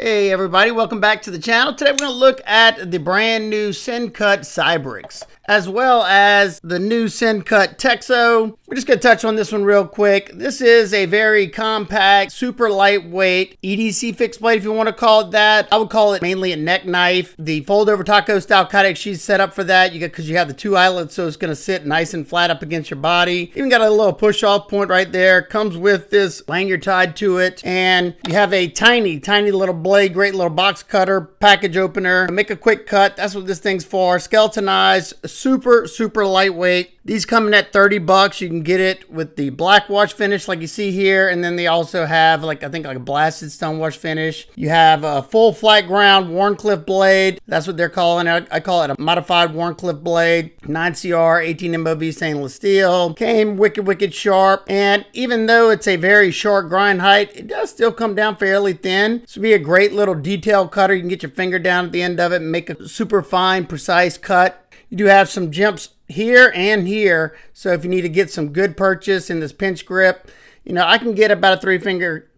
Hey everybody, welcome back to the channel. Today we're going to look at the brand new Sencut Cybrix, as well as the new Sencut Texo. We're just going to touch on this one real quick. This is a very compact, super lightweight EDC fixed blade, if you want to call it that. I would call it mainly a neck knife. The fold over taco style kydex she's set up for that because you have the two eyelets, so it's going to sit nice and flat up against your body. Even got a little push off point right there. Comes with this lanyard tied to it, and you have a tiny little blade, great little box cutter, package opener. Make a quick cut. That's what this thing's for. Skeletonized, super lightweight. These come in at 30 bucks. You can get it with the black wash finish like you see here, and then they also have I think a blasted stone wash finish. You have a full flat ground Wharncliffe blade. That's what they're calling it. I call it a modified Wharncliffe blade. 9CR, 18 MOV stainless steel. Came wicked sharp, and even though it's a very short grind height, it does still come down fairly thin. This would be a great little detail cutter. You can get your finger down at the end of it and make a super fine, precise cut. You do have some jumps here and here, so if you need to get some good purchase in this pinch grip, I can get about a three finger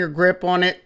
grip on it,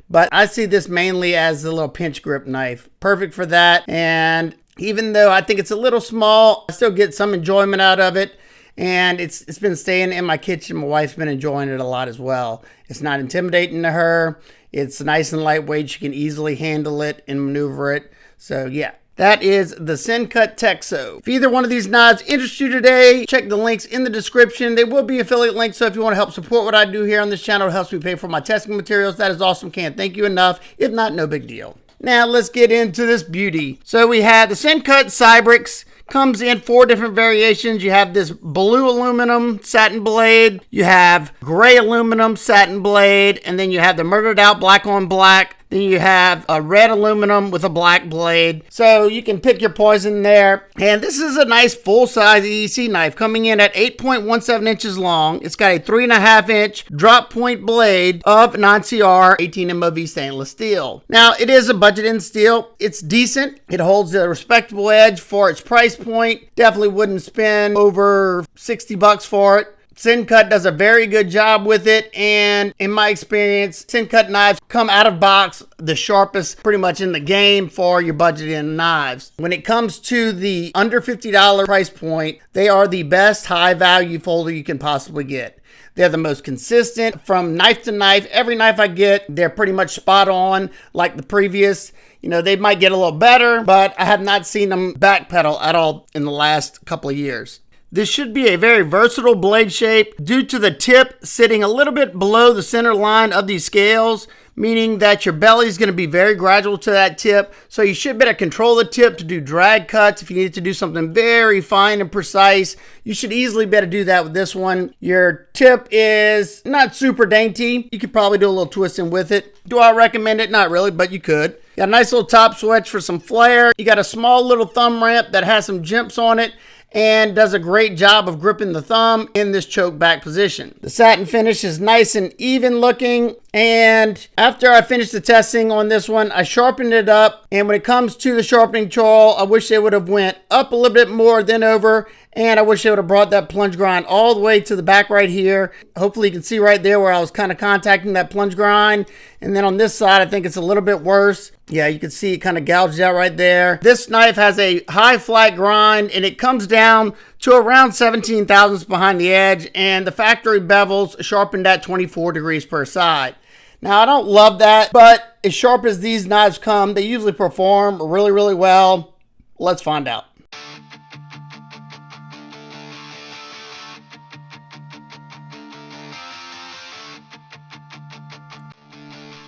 but I see this mainly as a little pinch grip knife. Perfect for that. And even though I think it's a little small, I still get some enjoyment out of it. And it's been staying in my kitchen. My wife's been enjoying it a lot as well. It's not intimidating to her. It's nice and lightweight. She can easily handle it and maneuver it. So yeah. That is the Sencut Texo. If either one of these knives interests you today, check the links in the description. They will be affiliate links, so if you want to help support what I do here on this channel, it helps me pay for my testing materials. That is awesome. Can't thank you enough. If not, no big deal. Now let's get into this beauty. So we have the Sencut Cybrix. Comes in 4 different variations. You have this blue aluminum satin blade, you have gray aluminum satin blade, and then you have the murdered out black on black. Then you have a red aluminum with a black blade. So you can pick your poison there. And this is a nice full-size EDC knife coming in at 8.17 inches long. It's got a 3.5-inch drop point blade of 9CR 18 MOV stainless steel. Now, it is a budget-in steel. It's decent. It holds a respectable edge for its price point. Definitely wouldn't spend over 60 bucks for it. Sencut does a very good job with it, and in my experience, Sencut knives come out of box the sharpest pretty much in the game for your budget-in knives. When it comes to the under $50 price point, they are the best high-value folder you can possibly get. They're the most consistent from knife to knife. Every knife I get, they're pretty much spot on like the previous. They might get a little better, but I have not seen them backpedal at all in the last couple of years. This should be a very versatile blade shape due to the tip sitting a little bit below the center line of these scales, meaning that your belly is going to be very gradual to that tip. So you should better control the tip to do drag cuts. If you need to do something very fine and precise, you should easily better do that with this one. Your tip is not super dainty. You could probably do a little twisting with it. Do I recommend it? Not really, but you could. You got a nice little top switch for some flair. You got a small little thumb ramp that has some jimps on it and does a great job of gripping the thumb in this choke back position. The satin finish is nice and even looking, and after I finished the testing on this one, I sharpened it up, and when it comes to the sharpening choil, I wish they would have went up a little bit more than over, and I wish they would have brought that plunge grind all the way to the back right here. Hopefully you can see right there where I was kind of contacting that plunge grind, and then on this side I think it's a little bit worse. Yeah, you can see it kind of gouged out right there. This knife has a high flat grind, and it comes down to around 17 thousandths behind the edge, and the factory bevels sharpened at 24 degrees per side. Now, I don't love that, but as sharp as these knives come, they usually perform really well. Let's find out.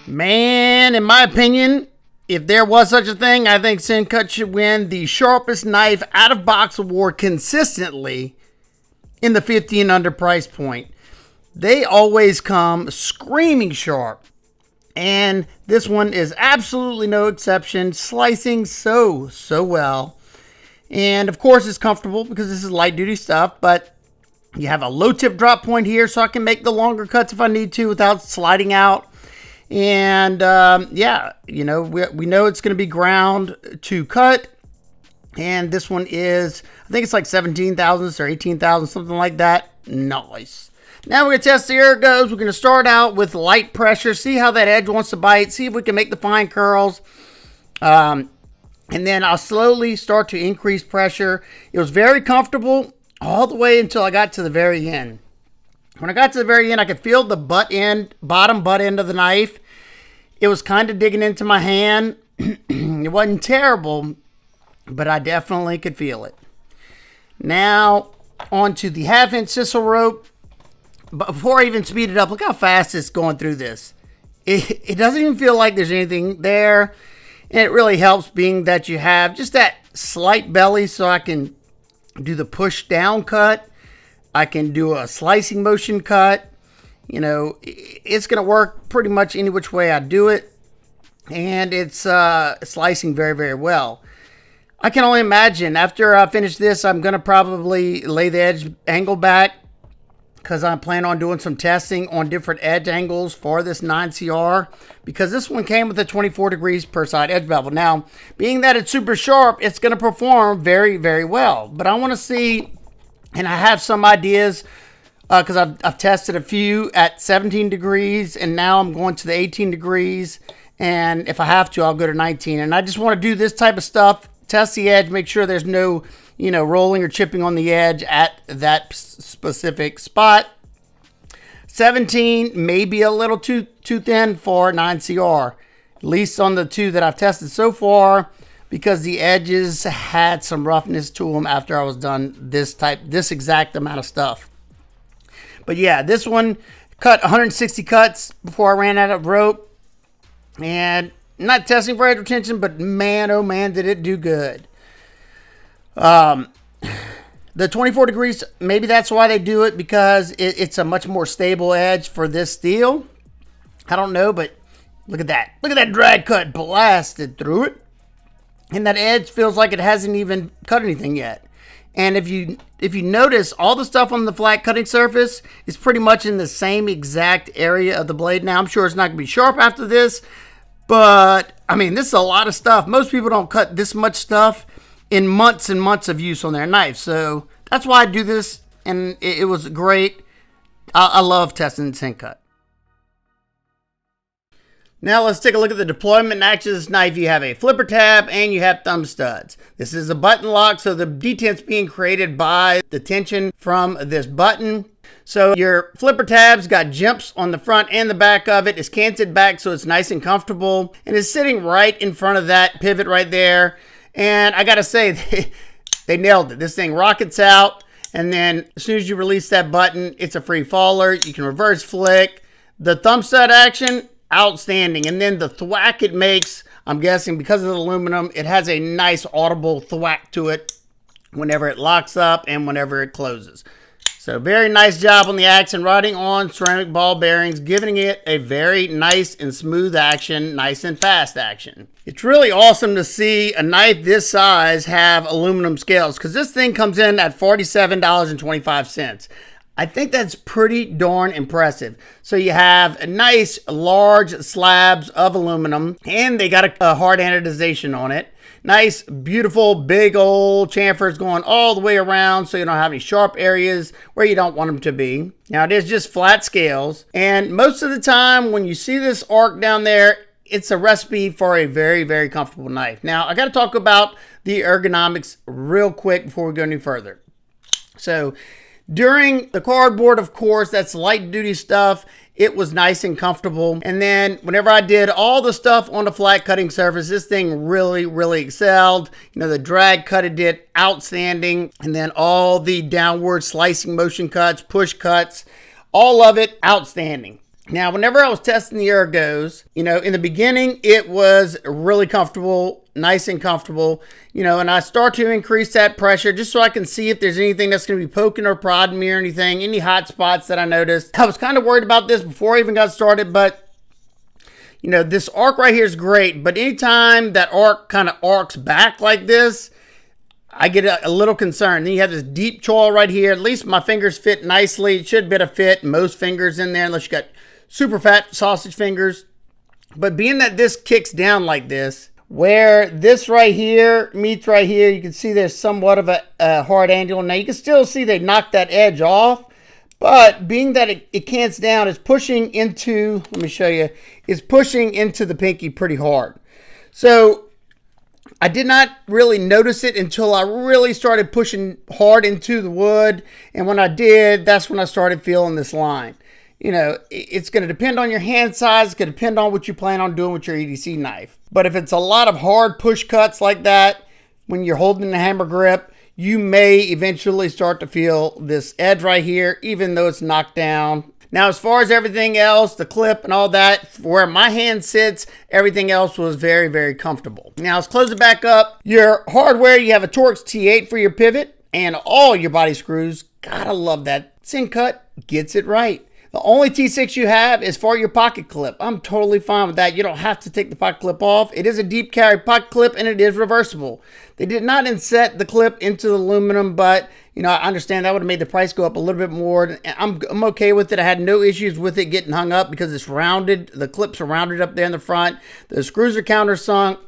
Man, in my opinion, if there was such a thing, I think Sencut should win the sharpest knife out of box award consistently in the 50 and under price point. They always come screaming sharp, and this one is absolutely no exception, slicing so well. And of course it's comfortable because this is light duty stuff, but you have a low tip drop point here so I can make the longer cuts if I need to without sliding out. And yeah, we know it's going to be ground to cut, and this one is, I think it's like 17 thousandths or 18 thousandths, something like that. Nice. Now we're going to test the ergos. We're going to start out with light pressure, see how that edge wants to bite, see if we can make the fine curls. And then I'll slowly start to increase pressure. It was very comfortable all the way until I got to the very end. When I got to the very end, I could feel the bottom butt end of the knife. It was kind of digging into my hand. It wasn't terrible, but I definitely could feel it. Now, onto the 1/2-inch sisal rope. But before I even speed it up, look how fast it's going through this. It doesn't even feel like there's anything there. And it really helps being that you have just that slight belly, so I can do the push down cut. I can do a slicing motion cut. You know, it's going to work pretty much any which way I do it. And it's slicing very, very well. I can only imagine after I finish this, I'm going to probably lay the edge angle back, because I plan on doing some testing on different edge angles for this 9CR, because this one came with a 24 degrees per side edge bevel. Now, being that it's super sharp, it's going to perform very, very well. But I want to see, and I have some ideas, because I've tested a few at 17 degrees, and now I'm going to the 18 degrees. And if I have to, I'll go to 19. And I just want to do this type of stuff, test the edge, make sure there's no, you know, rolling or chipping on the edge at that specific spot. 17 may be a little too thin for 9CR, at least on the two that I've tested so far, because the edges had some roughness to them after I was done this exact amount of stuff. But yeah, this one cut 160 cuts before I ran out of rope. And not testing for edge retention, but man, oh man, did it do good. The 24 degrees, maybe that's why they do it, because it's a much more stable edge for this steel. I don't know, but look at that. Look at that drag cut blasted through it. And that edge feels like it hasn't even cut anything yet. And if you notice, all the stuff on the flat cutting surface is pretty much in the same exact area of the blade. Now, I'm sure it's not going to be sharp after this, but I mean, this is a lot of stuff. Most people don't cut this much stuff in months and months of use on their knife. So that's why I do this, and it was great. I love testing Sencut. Now let's take a look at the deployment and action of this knife. You have a flipper tab and you have thumb studs. This is a button lock, so the detent's being created by the tension from this button. So your flipper tab's got jumps on the front and the back of it. It's canted back so it's nice and comfortable, and it's sitting right in front of that pivot right there. And I gotta say, they nailed it. This thing rockets out, and then as soon as you release that button, it's a free faller. You can reverse flick. The thumb stud action, outstanding. And then the thwack it makes, I'm guessing because of the aluminum, it has a nice audible thwack to it whenever it locks up and whenever it closes. So very nice job on the action, riding on ceramic ball bearings, giving it a very nice and smooth action, nice and fast action. It's really awesome to see a knife this size have aluminum scales, because this thing comes in at $47.25. I think that's pretty darn impressive. So you have a nice large slabs of aluminum, and they got a hard anodization on it. Nice, beautiful, big old chamfers going all the way around, so you don't have any sharp areas where you don't want them to be. Now it is just flat scales, and most of the time when you see this arc down there, it's a recipe for a very, very comfortable knife. Now I got to talk about the ergonomics real quick before we go any further. So during the cardboard, of course, that's light duty stuff. It was nice and comfortable. And then whenever I did all the stuff on the flat cutting surface, this thing really, really excelled. You know, the drag cut, it did outstanding. And then all the downward slicing motion cuts, push cuts, all of it outstanding. Now, whenever I was testing the ergos, you know, in the beginning, it was really comfortable, nice and comfortable, you know, and I start to increase that pressure just so I can see if there's anything that's going to be poking or prodding me or anything, any hot spots that I noticed. I was kind of worried about this before I even got started, but, you know, this arc right here is great, but anytime that arc kind of arcs back like this, I get a little concerned. Then you have this deep choil right here. At least my fingers fit nicely. It should be able to fit most fingers in there unless you got super fat sausage fingers. But being that this kicks down like this, where this right here meets right here, you can see there's somewhat of a hard angle. Now you can still see they knocked that edge off, But being that it cants down, it's pushing into, let me show you, it's pushing into the pinky pretty hard. So I did not really notice it until I really started pushing hard into the wood. And when I did, that's when I started feeling this line. You know, it's going to depend on your hand size. It's going to depend on what you plan on doing with your EDC knife. But if it's a lot of hard push cuts like that, when you're holding the hammer grip, you may eventually start to feel this edge right here, even though it's knocked down. Now, as far as everything else, the clip and all that, where my hand sits, everything else was very, very comfortable. Now, let's close it back up. Your hardware, you have a Torx T8 for your pivot and all your body screws. Gotta love that. Sencut gets it right. The only T6 you have is for your pocket clip. I'm totally fine with that. You don't have to take the pocket clip off. It is a deep carry pocket clip and it is reversible. They did not inset the clip into the aluminum, but you know, I understand that would have made the price go up a little bit more. I'm okay with it. I had no issues with it getting hung up because it's rounded. The clips are rounded up there in the front. The screws are countersunk.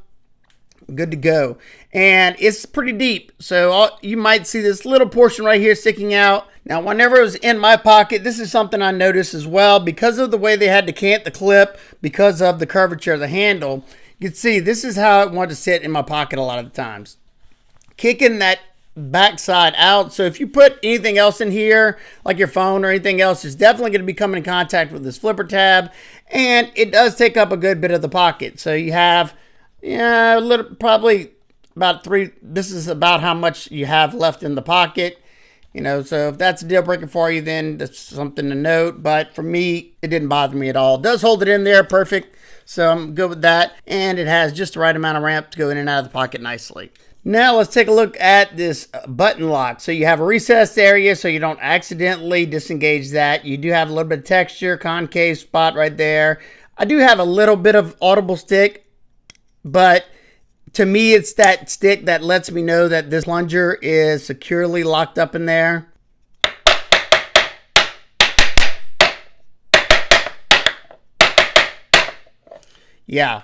Good to go. And it's pretty deep. So you might see this little portion right here sticking out. Now, whenever it was in my pocket, this is something I noticed as well. Because of the way they had to cant the clip, because of the curvature of the handle, you can see this is how it wanted to sit in my pocket a lot of the times. Kicking that backside out. So if you put anything else in here, like your phone or anything else, it's definitely going to be coming in contact with this flipper tab. And it does take up a good bit of the pocket. So you have, yeah, a little, probably about this is about how much you have left in the pocket. You know, so if that's a deal breaker for you, then that's something to note. But for me, it didn't bother me at all. It does hold it in there perfect. So I'm good with that. And it has just the right amount of ramp to go in and out of the pocket nicely. Now let's take a look at this button lock. So you have a recessed area so you don't accidentally disengage that. You do have a little bit of texture, concave spot right there. I do have a little bit of audible stick, but to me, it's that stick that lets me know that this plunger is securely locked up in there. Yeah,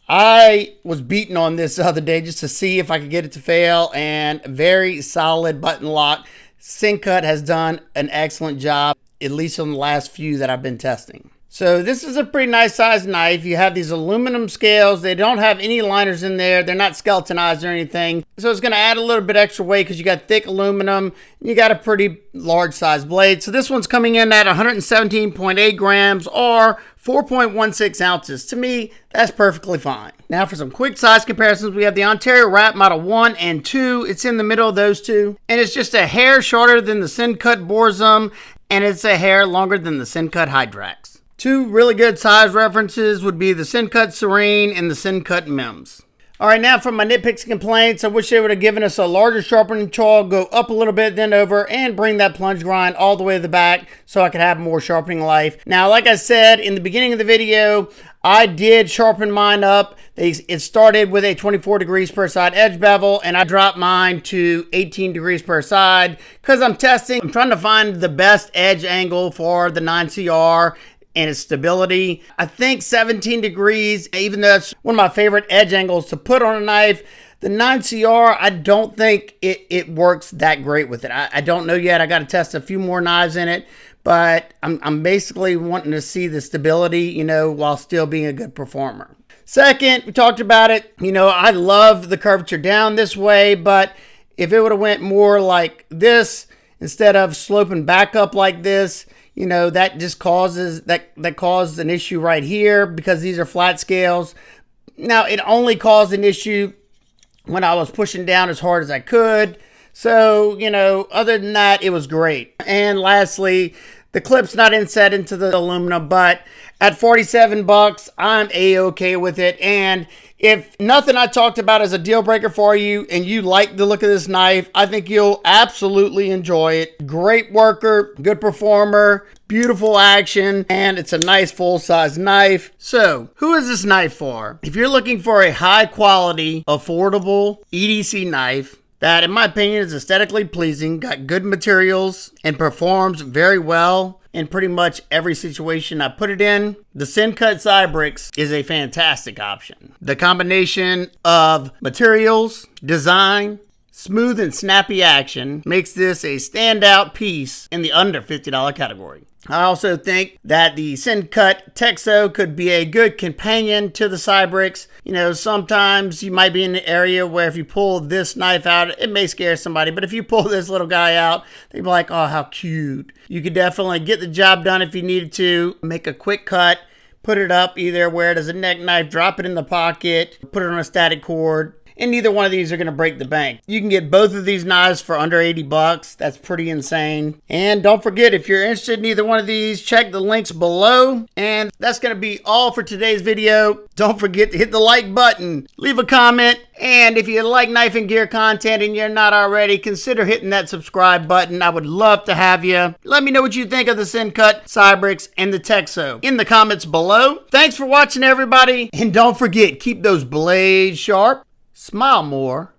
I was beating on this the other day just to see if I could get it to fail, and very solid button lock. Sencut has done an excellent job, at least on the last few that I've been testing. So this is a pretty nice sized knife. You have these aluminum scales. They don't have any liners in there. They're not skeletonized or anything. So it's going to add a little bit extra weight because you got thick aluminum. You got a pretty large size blade. So this one's coming in at 117.8 grams or 4.16 ounces. To me, that's perfectly fine. Now for some quick size comparisons, we have the Ontario Wrap Model 1 and 2. It's in the middle of those two. And it's just a hair shorter than the Sencut Borzum, and it's a hair longer than the Sencut Hydrax. Two really good size references would be the Sencut Serene and the Sencut Mims. All right, now for my nitpicks and complaints, I wish they would have given us a larger sharpening choil, go up a little bit, then over, and bring that plunge grind all the way to the back so I could have more sharpening life. Now, like I said in the beginning of the video, I did sharpen mine up. It started with a 24 degrees per side edge bevel, and I dropped mine to 18 degrees per side because I'm testing. I'm trying to find the best edge angle for the 9CR and its stability. I think 17 degrees, even though it's one of my favorite edge angles to put on a knife, the 9CR, I don't think it works that great with it. I don't know yet. I got to test a few more knives in it, but I'm basically wanting to see the stability, you know, while still being a good performer. Second, we talked about it. You know, I love the curvature down this way, but if it would have went more like this instead of sloping back up like this, you know, that just causes that caused an issue right here because these are flat scales. Now, it only caused an issue when I was pushing down as hard as I could. So, you know, other than that, it was great. And lastly, the clip's not inset into the aluminum, but at 47 bucks, I'm a-okay with it. And if nothing I talked about is a deal breaker for you and you like the look of this knife, I think you'll absolutely enjoy it. Great worker, good performer, beautiful action, and it's a nice full-size knife. So, who is this knife for? If you're looking for a high-quality, affordable EDC knife that, in my opinion, is aesthetically pleasing, got good materials, and performs very well in pretty much every situation I put it in, the Sencut Cybrix is a fantastic option. The combination of materials, design, smooth and snappy action makes this a standout piece in the under $50 category. I also think that the Sencut Texo could be a good companion to the Cybrix. You know, sometimes you might be in an area where if you pull this knife out, it may scare somebody. But if you pull this little guy out, they'd be like, oh, how cute. You could definitely get the job done if you needed to. Make a quick cut, put it up, either wear it as a neck knife, drop it in the pocket, put it on a static cord. And neither one of these are going to break the bank. You can get both of these knives for under 80 bucks. That's pretty insane. And don't forget, if you're interested in either one of these, check the links below. And that's going to be all for today's video. Don't forget to hit the like button, leave a comment, and if you like knife and gear content and you're not already, consider hitting that subscribe button. I would love to have you. Let me know what you think of the Sencut Cybrix and the Texo in the comments below. Thanks for watching, everybody. And don't forget, keep those blades sharp. Smile more.